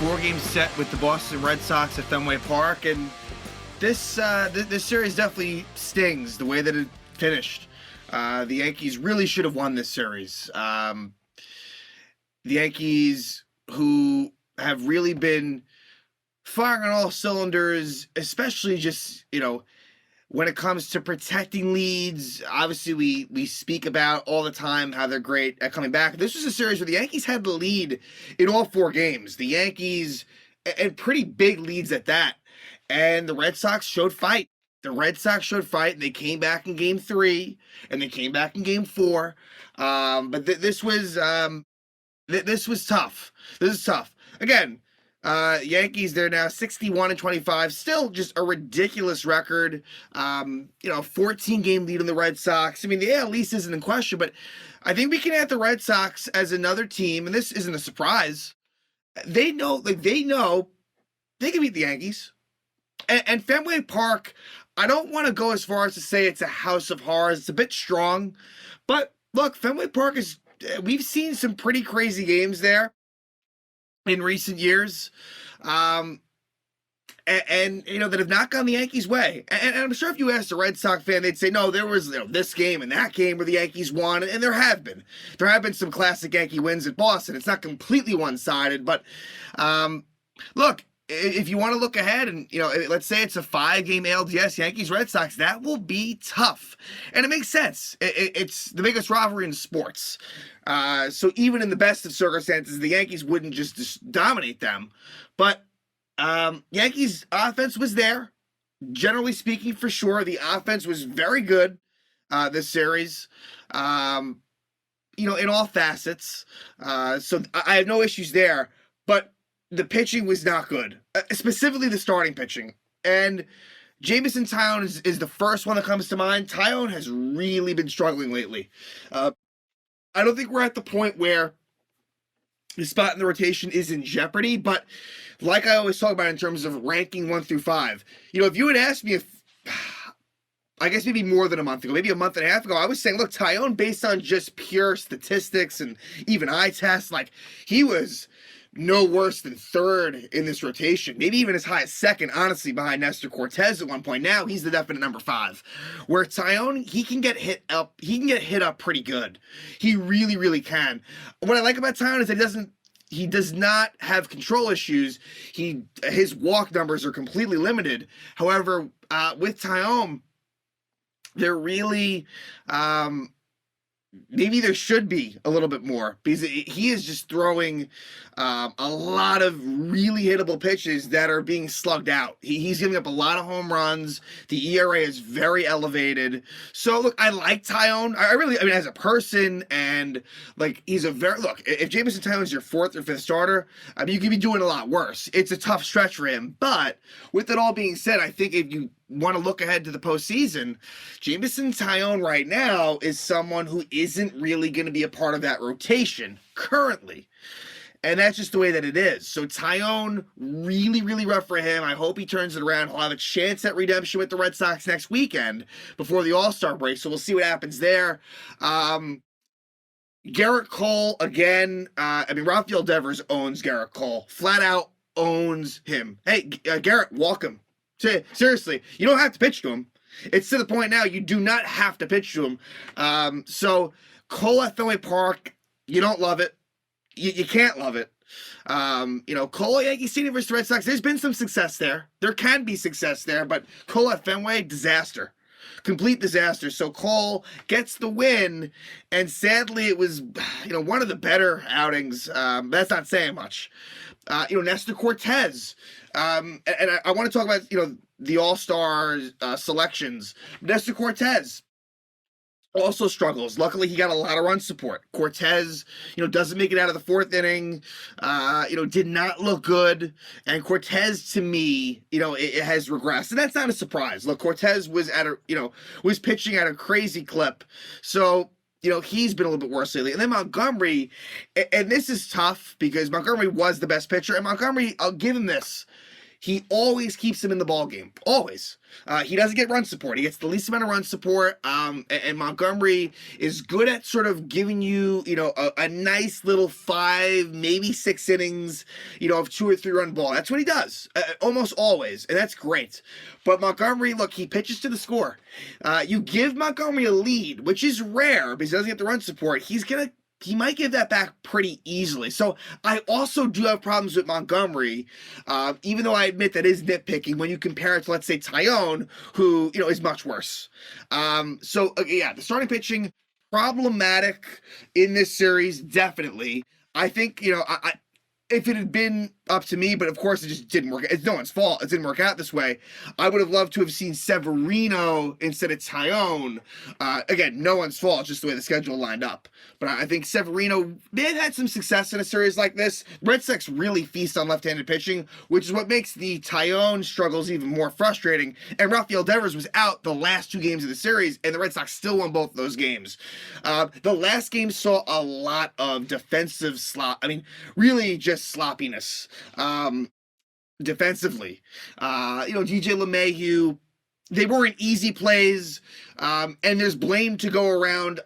4-game set with the Boston Red Sox at Fenway Park, and this series definitely stings the way that it finished. The Yankees really should have won this series. The Yankees, who have really been firing on all cylinders, especially just, when it comes to protecting leads. Obviously, we speak about all the time how they're great at coming back. This was a series where the Yankees had the lead in all 4 games. The Yankees, and pretty big leads at that. And the Red Sox showed fight. And they came back in Game 3, and they came back in Game 4. But this was tough. This is tough. Again, Yankees, they're now 61-25, still just a ridiculous record. 14-game lead on the Red Sox. I mean, the AL East isn't in question, but I think we can add the Red Sox as another team, and this isn't a surprise. They know they can beat the Yankees. And Fenway Park, I don't want to go as far as to say it's a house of horrors. It's a bit strong, but look, Fenway Park we've seen some pretty crazy games there in recent years, that have not gone the Yankees' way. And I'm sure if you asked a Red Sox fan, they'd say, no, there was this game and that game where the Yankees won, and there have been some classic Yankee wins at Boston. It's not completely one-sided, but look, if you want to look ahead and, let's say it's a 5-game ALDS Yankees-Red Sox, that will be tough. And it makes sense. It's the biggest rivalry in sports. So even in the best of circumstances, the Yankees wouldn't just dominate them. But Yankees offense was there. Generally speaking, for sure, the offense was very good this series. In all facets. So I have no issues there. But the pitching was not good, specifically the starting pitching. And Jameson Taillon is the first one that comes to mind. Taillon has really been struggling lately. I don't think we're at the point where the spot in the rotation is in jeopardy, but like I always talk about in terms of ranking 1 through 5, if you had asked me I guess maybe more than a month ago, maybe a month and a half ago, I was saying, look, Taillon, based on just pure statistics and even eye tests, he was no worse than 3rd in this rotation, maybe even as high as 2nd, honestly, behind Ernesto Cortez at one point. Now he's the definite number 5. Where Taillon, he can get hit up pretty good. He really, really can. What I like about Taillon is that he does not have control issues. His walk numbers are completely limited. However, with Taillon, they're really maybe there should be a little bit more, because he is just throwing a lot of really hittable pitches that are being slugged out. He's giving up a lot of home runs. The ERA is very elevated. So look, I like Taillon. I mean, as a person, and he's if Jameson Taillon is your 4th or 5th starter, I mean, you could be doing a lot worse. It's a tough stretch for him. But with it all being said, I think if you want to look ahead to the postseason, Jameson Taillon right now is someone who isn't really going to be a part of that rotation currently. And that's just the way that it is. So Taillon, really, really rough for him. I hope he turns it around. He'll have a chance at redemption with the Red Sox next weekend before the All-Star break. So we'll see what happens there. Garrett Cole, again, Rafael Devers owns Garrett Cole. Flat out owns him. Hey, Garrett, walk him. Seriously, you don't have to pitch to him. It's to the point now you do not have to pitch to him. So Cole at Fenway Park, you don't love it. You can't love it. Cole, Yankees Stadium versus the Red Sox, there's been some success there. There can be success there, but Cole at Fenway, disaster. Complete disaster. So Cole gets the win, and sadly it was, one of the better outings. That's not saying much. Ernesto Cortez. And I want to talk about, the All-Star selections. Ernesto Cortez also struggles. Luckily, he got a lot of run support. Cortez, doesn't make it out of the 4th inning, did not look good. And Cortez, to me, it has regressed. And that's not a surprise. Look, Cortez was was pitching at a crazy clip. So, he's been a little bit worse lately. And then Montgomery, and this is tough because Montgomery was the best pitcher. And Montgomery, I'll give him this. he always keeps him in the ball game. Always. He doesn't get run support. He gets the least amount of run support. And Montgomery is good at sort of giving you, a nice little 5, maybe 6 innings, of 2 or 3 run ball. That's what he does almost always, and that's great. But Montgomery, look, he pitches to the score. You give Montgomery a lead, which is rare because he doesn't get the run support. He might give that back pretty easily. So I also do have problems with Montgomery, even though I admit that is nitpicking when you compare it to, let's say, Tyone, who, is much worse. The starting pitching, problematic in this series, definitely. I think, if it had been up to me, but of course it just didn't work. It's no one's fault. It didn't work out this way. I would have loved to have seen Severino instead of Tyone. Again, no one's fault, just the way the schedule lined up. But I think Severino may have had some success in a series like this. Red Sox really feast on left-handed pitching, which is what makes the Tyone struggles even more frustrating. And Rafael Devers was out the last 2 games of the series, and the Red Sox still won both of those games. The last game saw a lot of defensive really just sloppiness. Defensively, DJ LeMahieu, they weren't easy plays, and there's blame to go around.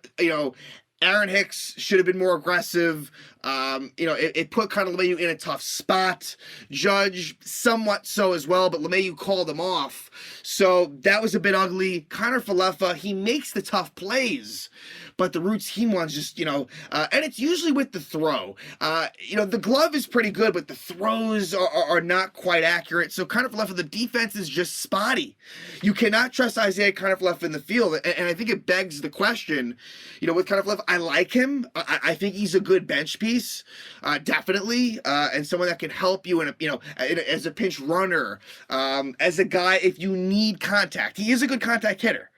Aaron Hicks should have been more aggressive. It put kind of LeMahieu in a tough spot. Judge, somewhat so as well, but LeMahieu called him off. So that was a bit ugly. Connor Falefa, he makes the tough plays, but the routine ones just, and it's usually with the throw. The glove is pretty good, but the throws are not quite accurate. So Connor Falefa, the defense is just spotty. You cannot trust Isaiah Connor Falefa in the field, and I think it begs the question, with Connor Falefa, I like him. I think he's a good bench piece, definitely, and someone that can help you as a pinch runner, as a guy if you need contact. He is a good contact hitter,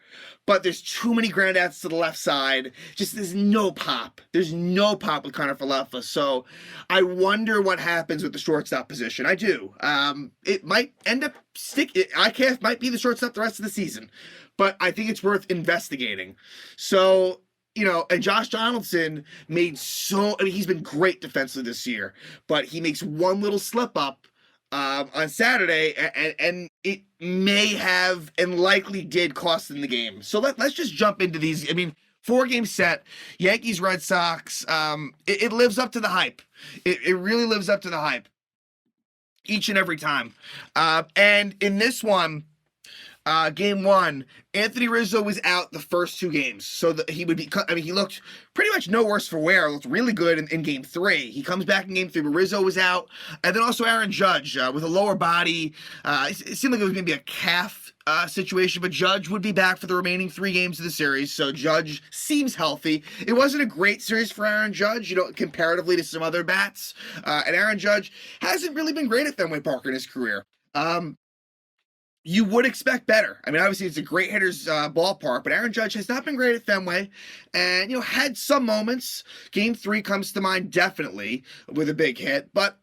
but there's too many ground outs to the left side. There's no pop. There's no pop with Connor Falefa. So I wonder what happens with the shortstop position. I do. It might end up IKF might be the shortstop the rest of the season, but I think it's worth investigating. So, and Josh Donaldson he's been great defensively this year, but he makes one little slip up on Saturday, and it may have and likely did cost them the game. So let's just jump into these. 4-game set, Yankees, Red Sox. It lives up to the hype. It really lives up to the hype each and every time. And in this one, Game 1, Anthony Rizzo was out the first 2 games, so he looked pretty much no worse for wear. Looked really good in Game 3. He comes back in Game 3, but Rizzo was out, and then also Aaron Judge with a lower body. It seemed like it was maybe a calf situation, but Judge would be back for the remaining 3 games of the series, so Judge seems healthy. It wasn't a great series for Aaron Judge, comparatively to some other bats, and Aaron Judge hasn't really been great at Fenway Park in his career. You would expect better. Obviously it's a great hitter's ballpark, but Aaron Judge has not been great at Fenway, and had some moments. Game 3 comes to mind definitely with a big hit, but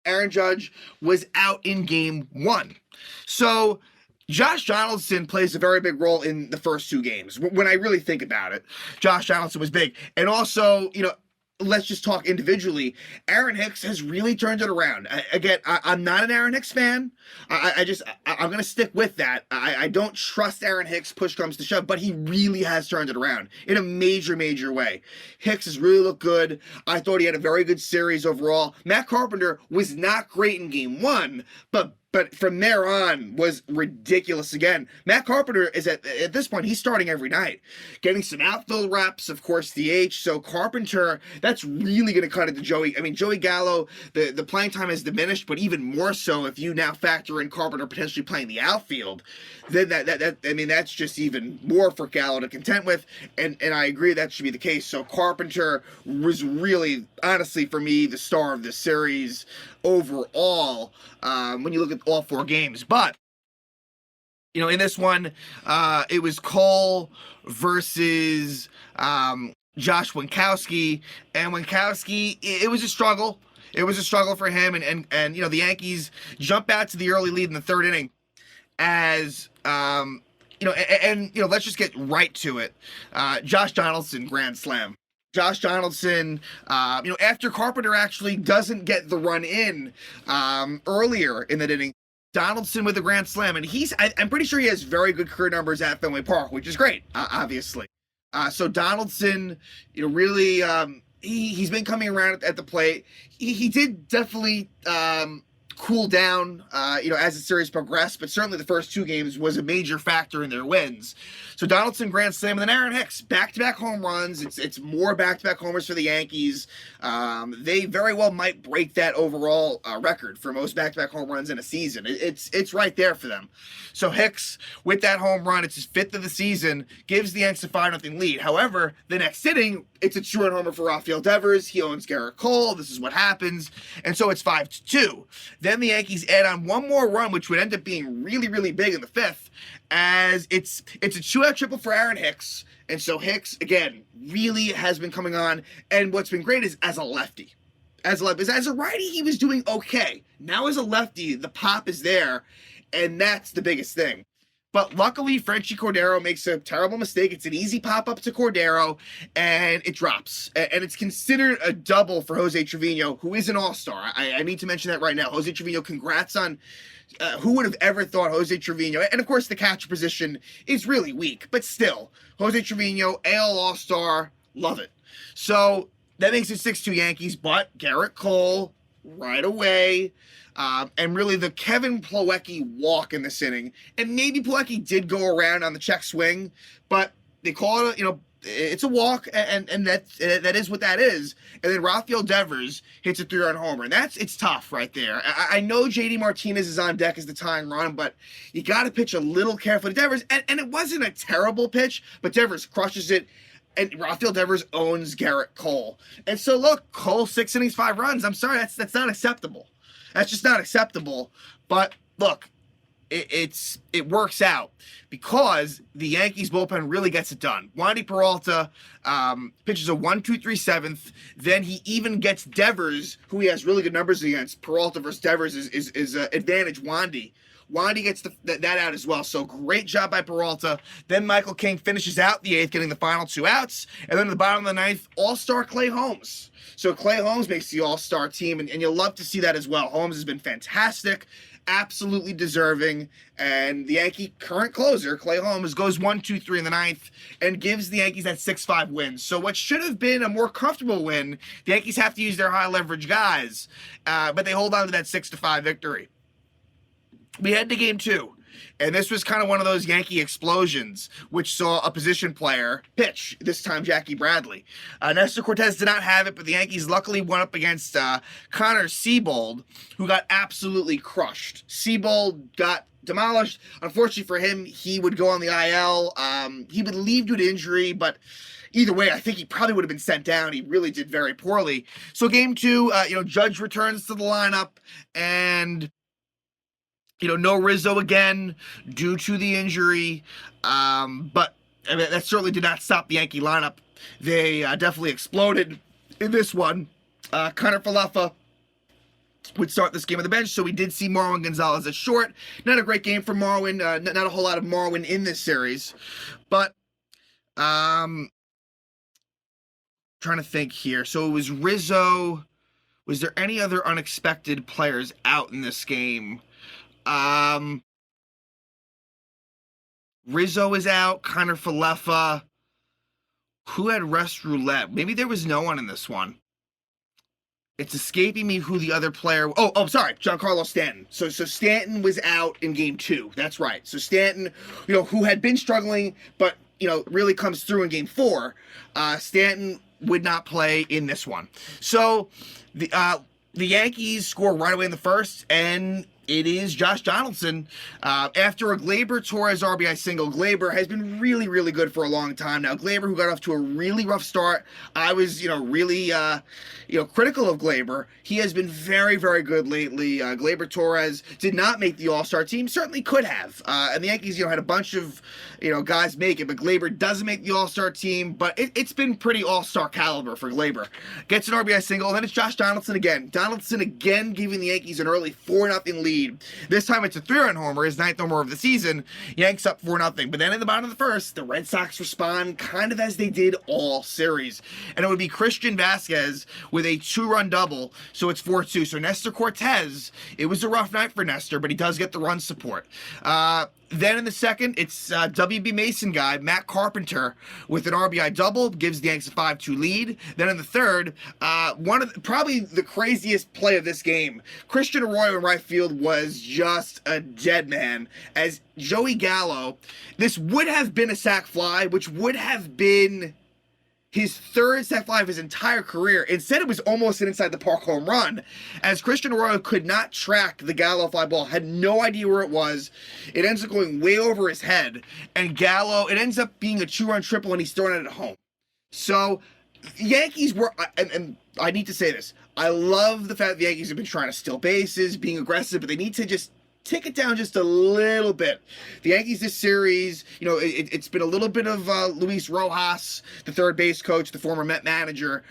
Aaron Judge was out in Game 1. So Josh Donaldson plays a very big role in the first 2 games. When I really think about it, Josh Donaldson was big, and also let's just talk individually. Aaron Hicks has really turned it around. I'm not an Aaron Hicks fan. I'm going to stick with that. I don't trust Aaron Hicks, push comes to shove, but he really has turned it around in a major, major way. Hicks has really looked good. I thought he had a very good series overall. Matt Carpenter was not great in Game 1, but from there on was ridiculous again. Matt Carpenter is at this point, he's starting every night. Getting some outfield reps, of course, DH. So Carpenter, that's really going to cut into Joey. Joey Gallo, the playing time has diminished, but even more so if you now factor in Carpenter potentially playing the outfield, then that's just even more for Gallo to contend with. And I agree that should be the case. So Carpenter was really, honestly, for me, the star of the series overall, when you look at all 4 games. But in this one, it was Cole versus Josh Winkowski, and Winkowski, it was a struggle. It was a struggle for him, and the Yankees jump out to the early lead in the 3rd inning as let's just get right to it. Josh Donaldson grand slam. Josh Donaldson, after Carpenter actually doesn't get the run in earlier in that inning, Donaldson with a grand slam, and I'm pretty sure he has very good career numbers at Fenway Park, which is great, obviously. So Donaldson, really, he's been coming around at the plate. He did definitely cool down, as the series progressed, but certainly the first two games was a major factor in their wins. So Donaldson grand slam, and then Aaron Hicks back-to-back home runs. It's more back-to-back homers for the Yankees. They very well might break that overall record for most back-to-back home runs in a season. It's right there for them. So Hicks with that home run, it's his fifth of the season, gives the Yankees a 5-0 lead. However, the next inning, it's a two-run homer for Rafael Devers. He owns Garrett Cole. This is what happens, and so it's 5-2. Then the Yankees add on one more run, which would end up being really, really big in the fifth, as it's a two-out triple for Aaron Hicks. And so Hicks, again, really has been coming on. And what's been great is as a lefty. As a righty, he was doing okay. Now as a lefty, the pop is there, and that's the biggest thing. But luckily, Frenchie Cordero makes a terrible mistake. It's an easy pop-up to Cordero, and it drops. And it's considered a double for Jose Trevino, who is an all-star. I need to mention that right now. Jose Trevino, congrats on... who would have ever thought Jose Trevino? And, of course, the catcher position is really weak. But still, Jose Trevino, AL All-Star, love it. So that makes it 6-2 Yankees, but Garrett Cole right away... and really the Kevin Plawecki walk in this inning. And maybe Plawecki did go around on the check swing, but they call it, it's a walk, and that is what that is. And then Rafael Devers hits a 3-run homer, and it's tough right there. I know JD Martinez is on deck as the tying run, but you got to pitch a little carefully to Devers. And it wasn't a terrible pitch, but Devers crushes it. And Rafael Devers owns Garrett Cole. And so look, Cole 6 innings, 5 runs. I'm sorry, that's not acceptable. That's just not acceptable. But look, it works out because the Yankees bullpen really gets it done. Wandy Peralta pitches a 1-2-3 7th. Then he even gets Devers, who he has really good numbers against. Peralta versus Devers is advantage Wandy. Wandy gets that out as well. So great job by Peralta. Then Michael King finishes out the 8th, getting the final 2 outs. And then at the bottom of the 9th, all-star Clay Holmes. So Clay Holmes makes the all-star team, and you'll love to see that as well. Holmes has been fantastic, absolutely deserving. And the Yankee current closer, Clay Holmes, goes 1-2-3 in the 9th and gives the Yankees that 6-5 win. So what should have been a more comfortable win, the Yankees have to use their high-leverage guys, but they hold on to that 6-5 victory. We head to game 2, and this was kind of one of those Yankee explosions, which saw a position player pitch, this time Jackie Bradley. Ernesto Cortez did not have it, but the Yankees luckily went up against Connor Seabold, who got absolutely crushed. Seabold got demolished. Unfortunately for him, he would go on the IL. He would leave due to injury, but either way, I think he probably would have been sent down. He really did very poorly. So game 2, Judge returns to the lineup, and... no Rizzo again due to the injury, but that certainly did not stop the Yankee lineup. They definitely exploded in this one. Connor Falefa would start this game on the bench, so we did see Marwin Gonzalez at short. Not a great game for Marwin, not a whole lot of Marwin in this series, but trying to think here. So it was Rizzo. Was there any other unexpected players out in this game? Rizzo is out, Connor Falefa. Who had rest roulette? Maybe there was no one in this one. It's escaping me who the other player... Oh, sorry, Giancarlo Stanton. So Stanton was out in game 2. That's right. So Stanton, who had been struggling, but, really comes through in game 4. Stanton would not play in this one. So the Yankees score right away in the first, and it is Josh Donaldson. After a Gleyber-Torres RBI single, Gleyber has been really, really good for a long time now. Gleyber, who got off to a really rough start, I was, really, critical of Gleyber. He has been very, very good lately. Gleyber-Torres did not make the All-Star team, certainly could have. And the Yankees, had a bunch of, guys make it, but Gleyber doesn't make the All-Star team. But it's been pretty All-Star caliber for Gleyber. Gets an RBI single, and then it's Josh Donaldson again. Donaldson again giving the Yankees an early 4-0 lead. lead. This time it's a 3-run homer, his 9th homer of the season. Yanks up 4-0. But then in the bottom of the first, the Red Sox respond kind of as they did all series. And it would be Christian Vasquez with a 2-run double, so it's 4-2. So Nestor Cortez, it was a rough night for Nestor, but he does get the run support. Then in the second, it's WB Mason guy, Matt Carpenter, with an RBI double, gives the Yanks a 5-2 lead. Then in the third, probably the craziest play of this game, Christian Arroyo in right field was just a dead man, as Joey Gallo, this would have been a sac fly, which would have been his 3rd sac fly of his entire career. Instead, it was almost an inside the park home run, as Christian Arroyo could not track the Gallo fly ball, had no idea where it was. It ends up going way over his head, and Gallo, it ends up being a 2-run triple, and he's throwing it at home. So, Yankees were, and I need to say this, I love the fact the Yankees have been trying to steal bases, being aggressive, but they need to just take it down just a little bit. The Yankees this series, it's been a little bit of Luis Rojas, the third base coach, the former Met manager.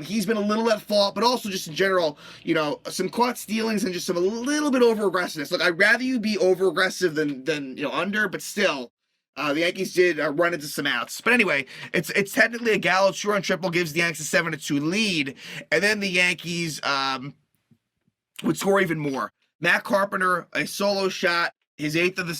He's been a little at fault, but also just in general, some caught stealings and just a little bit over aggressiveness. Look, I'd rather you be over aggressive than under, but still. The Yankees did run into some outs. But anyway, it's technically a Gallo 2-run triple, gives the Yankees a 7-2 lead. And then the Yankees would score even more. Matt Carpenter, a solo shot, his 9th of the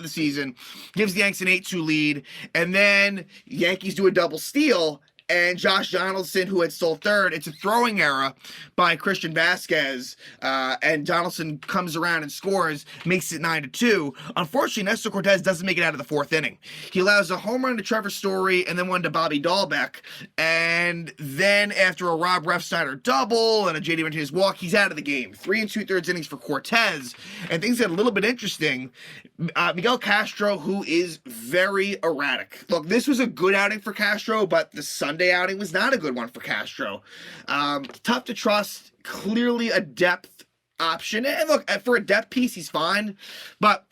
season, gives the Yanks an 8-2 lead. And then Yankees do a double steal, and Josh Donaldson, who had stole third, it's a throwing error by Christian Vasquez, and Donaldson comes around and scores, makes it 9-2. Unfortunately, Nestor Cortez doesn't make it out of the 4th inning. He allows a home run to Trevor Story and then one to Bobby Dahlbeck, and then after a Rob Refsnyder double and a J.D. Martinez walk, he's out of the game. 3 2/3 innings for Cortez, and things get a little bit interesting. Miguel Castro, who is very erratic. Look, this was a good outing for Castro, but the Sunday outing was not a good one for Castro. Tough to trust, clearly a depth option. And look, for a depth piece, he's fine. But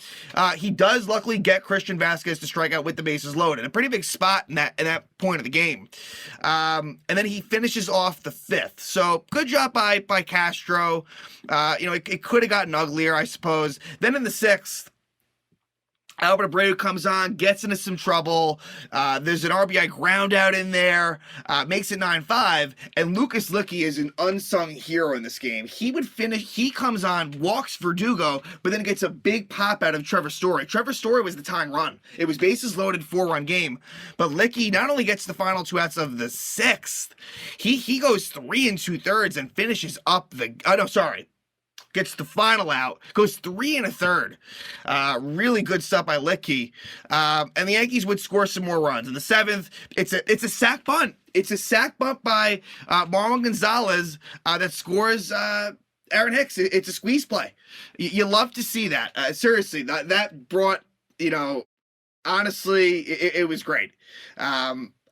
he does luckily get Christian Vasquez to strike out with the bases loaded. A pretty big spot in that point of the game. And then he finishes off the 5th. So good job by Castro. It could have gotten uglier, I suppose. Then in the 6th, Albert Abreu comes on, gets into some trouble. There's an RBI ground out in there, makes it 9-5. And Lucas Luetge is an unsung hero in this game. He comes on, walks Verdugo, but then gets a big pop out of Trevor Story. Trevor Story was the tying run. It was bases loaded 4-run game. But Luetge not only gets the final 2 outs of the 6th, he goes 3 2/3 and finishes up gets the final out, goes 3 1/3. Really good stuff by Luetge. And the Yankees would score some more runs. In the 7th, it's a sac bunt. It's a sac bunt by Marlon Gonzalez that scores Aaron Hicks. It's a squeeze play. You love to see that. Seriously, that brought, honestly, it was great.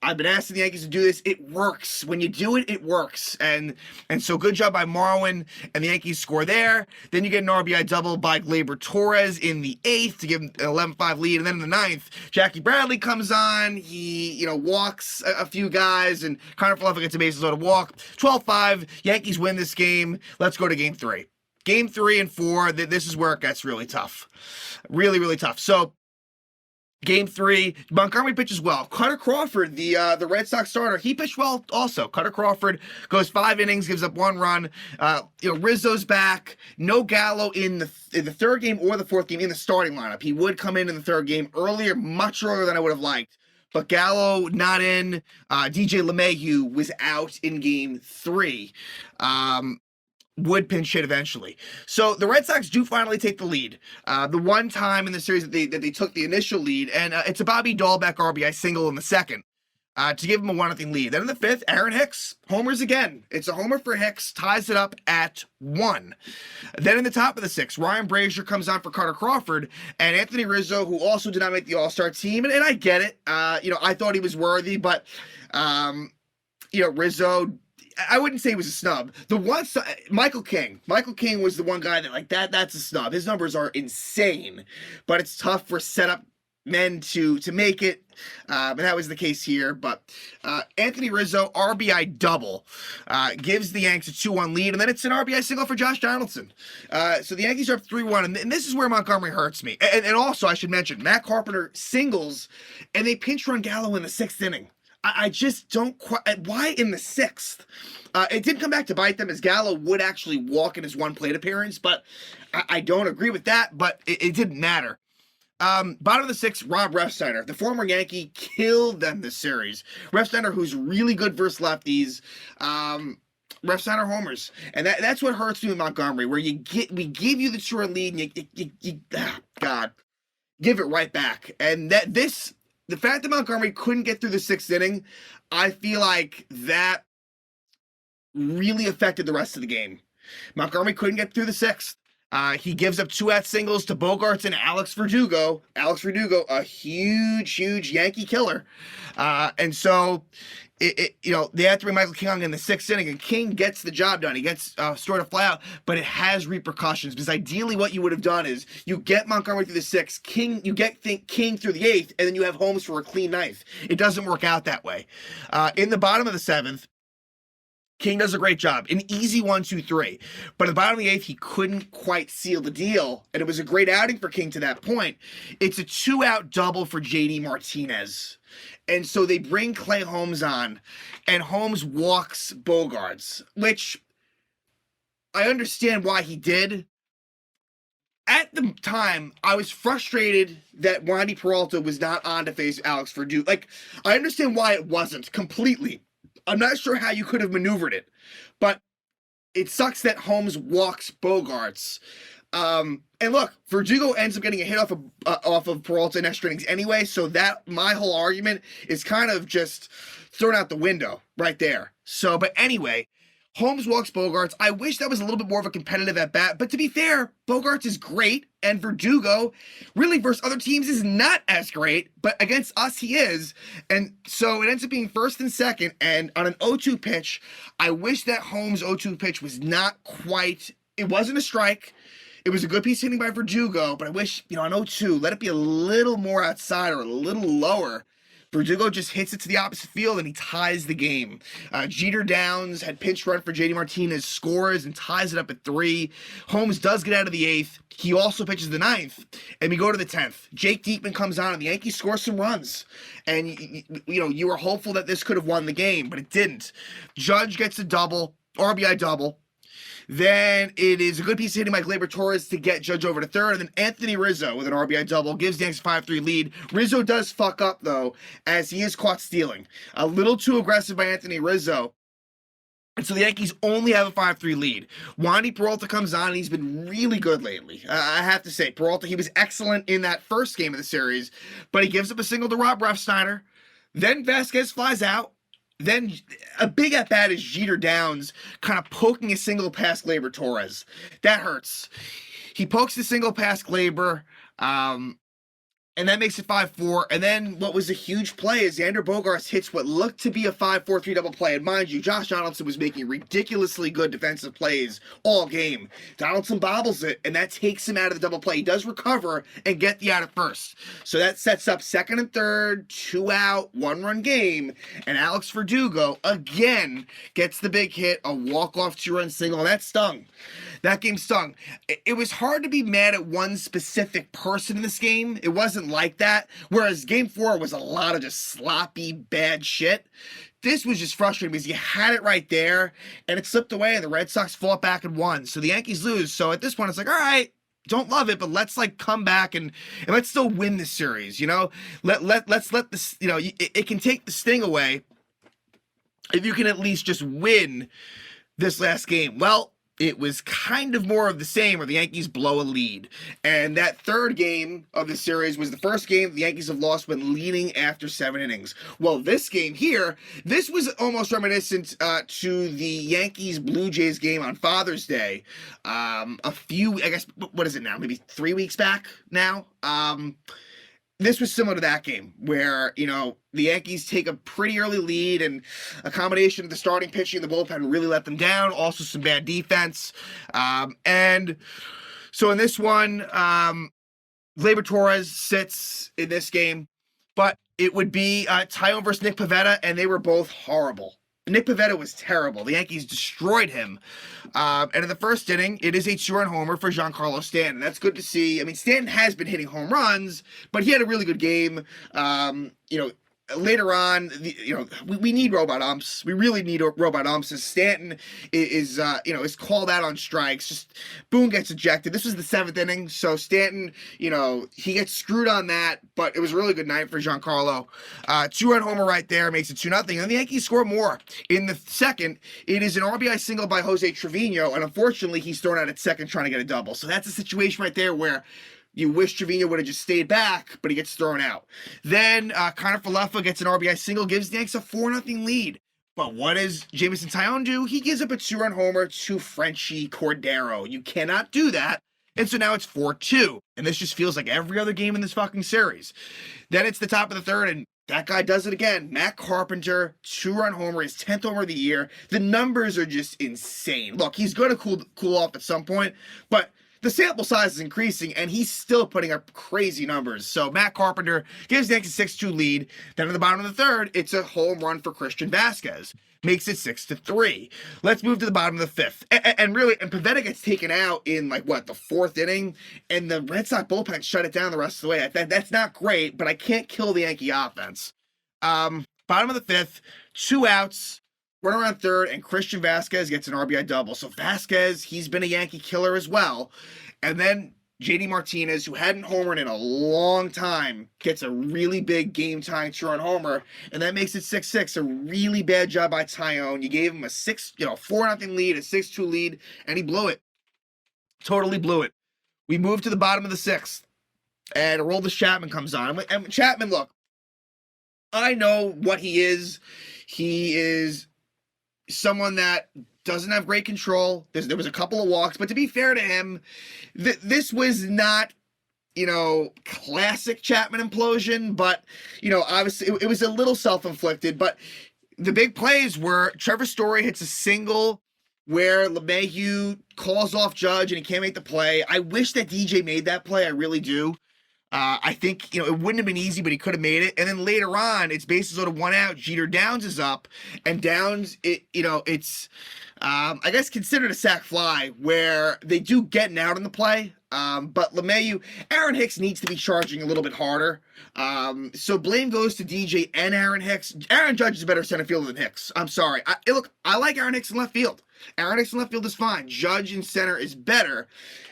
I've been asking the Yankees to do this. It works. When you do it, it works. And so good job by Marwin, and the Yankees score there. Then you get an RBI double by Gleyber Torres in the 8th to give him an 11-5 lead. And then in the 9th, Jackie Bradley comes on. He, walks a few guys, and Connor Fluffy gets a bases loaded walk. 12-5. Yankees win this game. Let's go to Game 3. Game 3 and 4, this is where it gets really tough. Really, really tough. So, Game 3, Montgomery pitches well. Cutter Crawford, the Red Sox starter, he pitched well also. Cutter Crawford goes 5 innings, gives up 1 run. Rizzo's back. No Gallo in the 3rd game or the 4th game in the starting lineup. He would come in the 3rd game earlier, much earlier than I would have liked. But Gallo not in. DJ LeMahieu was out in Game 3. Would pinch hit eventually. So the Red Sox do finally take the lead. The one time in the series that they took the initial lead, and it's a Bobby Dahlbeck RBI single in the 2nd to give him a 1-0 lead. Then in the 5th, Aaron Hicks homers again. It's a homer for Hicks, ties it up at 1. Then in the top of the 6th, Ryan Brazier comes on for Cutter Crawford, and Anthony Rizzo, who also did not make the All-Star team, and I get it. I thought he was worthy, but Rizzo, I wouldn't say he was a snub. Michael King was the one guy that that's a snub. His numbers are insane, but it's tough for setup men to make it, and that was the case here. But Anthony Rizzo, RBI double, gives the Yanks a 2-1 lead, and then it's an RBI single for Josh Donaldson. So the Yankees are up 3-1, and this is where Montgomery hurts me. And also, I should mention, Matt Carpenter singles, and they pinch run Gallo in the 6th inning. I just don't quite. Why in the 6th? It did come back to bite them, as Gallo would actually walk in his one plate appearance, but I don't agree with that, but it didn't matter. Bottom of the 6th, Rob Refsnyder, the former Yankee, killed them this series. Refsnyder, who's really good versus lefties. Refsnyder homers, and that's what hurts me with Montgomery, where we give you the 2-run lead, and you God, give it right back. And the fact that Montgomery couldn't get through the 6th inning, I feel like that really affected the rest of the game. Montgomery couldn't get through the 6th. He gives up 2 singles to Bogaerts and Alex Verdugo. Alex Verdugo, a huge Yankee killer. And so, they have to bring Michael King on in the 6th inning, and King gets the job done. He gets stored a fly out, but it has repercussions, because ideally what you would have done is you get Montgomery through the 6th, you get King through the 8th, and then you have Holmes for a clean 9th. It doesn't work out that way. In the bottom of the 7th, King does a great job. An easy 1-2-3. But at the bottom of the 8th, he couldn't quite seal the deal. And it was a great outing for King to that point. It's a 2-out double for JD Martinez. And so they bring Clay Holmes on, and Holmes walks Bogaerts, which I understand why he did. At the time, I was frustrated that Wandy Peralta was not on to face Alex Verdugo. Like, I understand why it wasn't completely. I'm not sure how you could have maneuvered it, but it sucks that Holmes walks Bogaerts. And look, Verdugo ends up getting a hit off of Peralta in extra innings anyway, so that my whole argument is kind of just thrown out the window right there. So, but anyway, Holmes walks Bogaerts. I wish that was a little bit more of a competitive at bat, but to be fair, Bogaerts is great, and Verdugo, really versus other teams, is not as great, but against us he is. And so it ends up being 1st and 2nd, and on an 0-2 pitch, I wish that Holmes' 0-2 pitch was not quite, it wasn't a strike. It was a good piece of hitting by Verdugo, but I wish, on 0-2, let it be a little more outside or a little lower. Verdugo just hits it to the opposite field, and he ties the game. Jeter Downs had pinch run for JD Martinez, scores and ties it up at 3. Holmes does get out of the 8th. He also pitches the 9th, and we go to the 10th. Jake Diekman comes on, and the Yankees score some runs. And, you were hopeful that this could have won the game, but it didn't. Judge gets a double, RBI double. Then it is a good piece of hitting by Gleyber Torres to get Judge over to 3rd. And then Anthony Rizzo with an RBI double gives the Yankees a 5-3 lead. Rizzo does fuck up, though, as he is caught stealing. A little too aggressive by Anthony Rizzo. And so the Yankees only have a 5-3 lead. Wandy Peralta comes on, and he's been really good lately. I have to say, Peralta, he was excellent in that first game of the series, but he gives up a single to Rob Refsnyder. Then Vasquez flies out. Then a big at-bat is Jeter Downs kind of poking a single past Gleyber Torres. That hurts. He pokes the single past Gleyber, and that makes it 5-4. And then what was a huge play is Xander Bogaerts hits what looked to be a 5-4-3 double play. And mind you, Josh Donaldson was making ridiculously good defensive plays all game. Donaldson bobbles it, and that takes him out of the double play. He does recover and get the out at first. So that sets up 2nd and 3rd, 2-out, 1-run game. And Alex Verdugo, again, gets the big hit, a walk-off 2-run single, and that stung. That game stung. It was hard to be mad at one specific person in this game. It wasn't like that. Whereas Game 4 was a lot of just sloppy, bad shit. This was just frustrating because you had it right there, and it slipped away, and the Red Sox fought back and won. So the Yankees lose. So at this point, it's like, all right, don't love it, but let's come back and let's still win this series. Let's let this. It can take the sting away if you can at least just win this last game. Well, it was kind of more of the same, where the Yankees blow a lead. And that 3rd game of the series was the first game the Yankees have lost when leading after 7 innings. Well, this game here, this was almost reminiscent to the Yankees-Blue Jays game on Father's Day. A few, I guess, what is it now? Maybe 3 weeks back now? This was similar to that game where, the Yankees take a pretty early lead, and a combination of the starting pitching and the bullpen really let them down. Also some bad defense. And so in this one, Gleyber Torres sits in this game, but it would be Taillon versus Nick Pivetta, and they were both horrible. Nick Pivetta was terrible. The Yankees destroyed him. And in the first inning, it is a 2-run homer for Giancarlo Stanton. That's good to see. I mean, Stanton has been hitting home runs, but he had a really good game. Later on, we need robot umps. We really need robot umps. As Stanton is called out on strikes. Just Boone gets ejected. This was the 7th inning, so Stanton, he gets screwed on that. But it was a really good night for Giancarlo. 2-run homer right there makes it 2-0. And the Yankees score more in the second. It is an RBI single by Jose Trevino, and unfortunately, he's thrown out at second trying to get a double. So that's a situation right there where you wish Trevino would have just stayed back, but he gets thrown out. Then Connor Falefa gets an RBI single, gives the Yankees a 4-0 lead. But what does Jameson Taillon do? He gives up a 2-run homer to Frenchie Cordero. You cannot do that. And so now it's 4-2. And this just feels like every other game in this fucking series. Then it's the top of the third, and that guy does it again. Matt Carpenter, 2-run homer, his 10th homer of the year. The numbers are just insane. Look, he's going to cool off at some point, but the sample size is increasing, and he's still putting up crazy numbers. So Matt Carpenter gives the Yankees a 6-2 lead. Then at the bottom of the third, it's a home run for Christian Vasquez. Makes it 6-3. Let's move to the bottom of the fifth. And Pivetta gets taken out in, the 4th inning, and the Red Sox bullpen shut it down the rest of the way. That's not great, but I can't kill the Yankee offense. Bottom of the fifth, 2 outs. Run around third, and Christian Vasquez gets an RBI double. So Vasquez, he's been a Yankee killer as well. And then JD Martinez, who hadn't homered in a long time, gets a really big game-tying 2-run homer, and that makes it 6-6. A really bad job by Taillon. You gave him a 4-0 lead, a 6-2 lead, and he blew it. Totally blew it. We move to the bottom of the 6th, and Aroldis Chapman comes on. And Chapman, look, I know what he is. He is someone that doesn't have great control. There was a couple of walks, but to be fair to him, this was not, classic Chapman implosion, but, obviously it was a little self-inflicted, but the big plays were Trevor Story hits a single where LeMahieu calls off Judge and he can't make the play. I wish that DJ made that play. I really do. I think, it wouldn't have been easy, but he could have made it. And then later on, it's bases loaded 1 out. Jeter Downs is up, and Downs, it's, I guess, considered a sac fly where they do get an out on the play. But LeMahieu, Aaron Hicks needs to be charging a little bit harder. So blame goes to DJ and Aaron Hicks. Aaron Judge is a better center fielder than Hicks. I'm sorry. I like Aaron Hicks in left field. Aaron Hicks in left field is fine. Judge in center is better.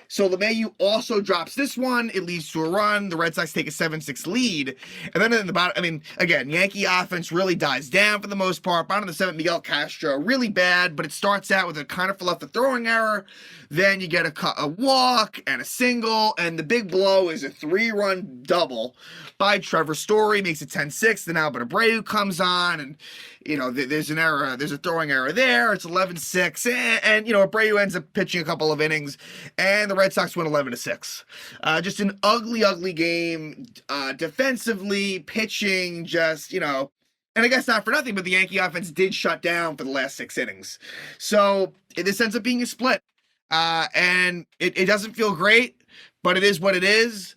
So LeMahieu also drops this one. It leads to a run. The Red Sox take a 7-6 lead. And then in the bottom, again, Yankee offense really dies down for the most part. Bottom of the 7th, Miguel Castro, really bad, but it starts out with a kind of left the throwing error. Then you get a walk and a single, and the big blow is a 3-run double by Trevor Story. Makes it 10-6. Then Albert Abreu comes on, and there's an error. There's a throwing error there. It's 11-6, and Abreu ends up pitching a couple of innings, and the Red Sox win 11-6. Just an ugly game. Defensively, pitching, just and I guess not for nothing, but the Yankee offense did shut down for the last 6 innings. So this ends up being a split. And it doesn't feel great, but it is what it is.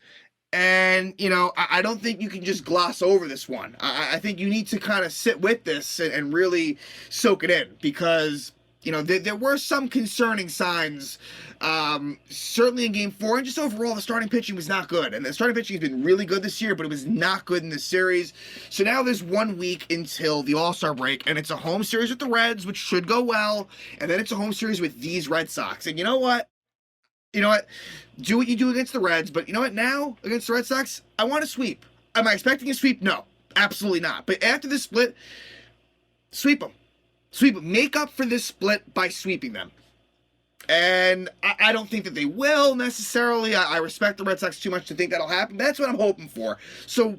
And, I don't think you can just gloss over this one. I think you need to kind of sit with this and really soak it in, because, there were some concerning signs, certainly in Game 4, and just overall the starting pitching was not good. And the starting pitching has been really good this year, but it was not good in this series. So now there's 1 week until the All-Star break, and it's a home series with the Reds, which should go well, and then it's a home series with these Red Sox. And you know what? Do what you do against the Reds, but you know what? Now, against the Red Sox, I want a sweep. Am I expecting a sweep? No, absolutely not. But after this split, sweep them. Sweep them. Make up for this split by sweeping them. And I don't think that they will necessarily. I respect the Red Sox too much to think that'll happen. But that's what I'm hoping for. So,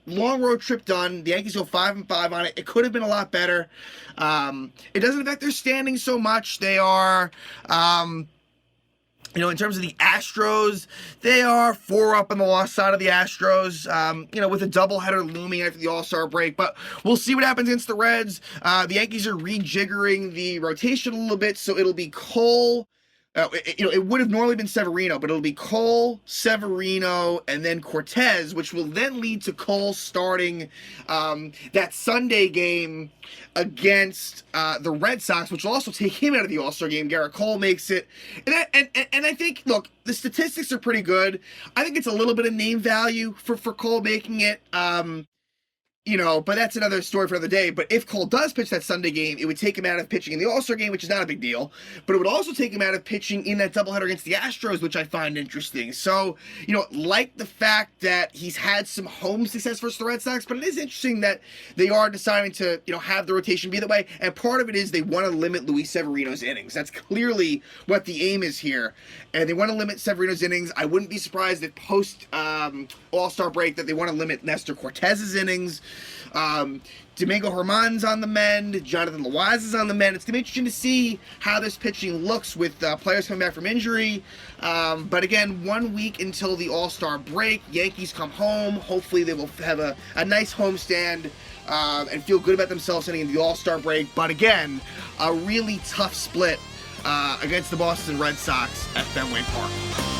long road trip done. The Yankees go 5-5 on it. It could have been a lot better. It doesn't affect their standing so much. They are... in terms of the Astros, they are 4 up on the loss side of the Astros, with a doubleheader looming after the All-Star break. But we'll see what happens against the Reds. The Yankees are rejiggering the rotation a little bit, so it'll be Cole, It would have normally been Severino, but it'll be Cole, Severino, and then Cortez, which will then lead to Cole starting that Sunday game against the Red Sox, which will also take him out of the All-Star game. Garrett Cole makes it. And I think, look, the statistics are pretty good. I think it's a little bit of name value for Cole making it. But that's another story for another day. But if Cole does pitch that Sunday game, it would take him out of pitching in the All-Star game, which is not a big deal. But it would also take him out of pitching in that doubleheader against the Astros, which I find interesting. So, like the fact that he's had some home success versus the Red Sox, but it is interesting that they are deciding to, have the rotation be that way. And part of it is they want to limit Luis Severino's innings. That's clearly what the aim is here. And they want to limit Severino's innings. I wouldn't be surprised if post All-Star break that they want to limit Ernesto Cortez's innings. Domingo Germán's on the mend. Jonathan Loaiza is on the mend. It's going to be interesting to see how this pitching looks with players coming back from injury. But again, 1 week until the All-Star break. Yankees come home. Hopefully they will have a nice homestand and feel good about themselves heading into the All-Star break. But again, a really tough split against the Boston Red Sox at Fenway Park.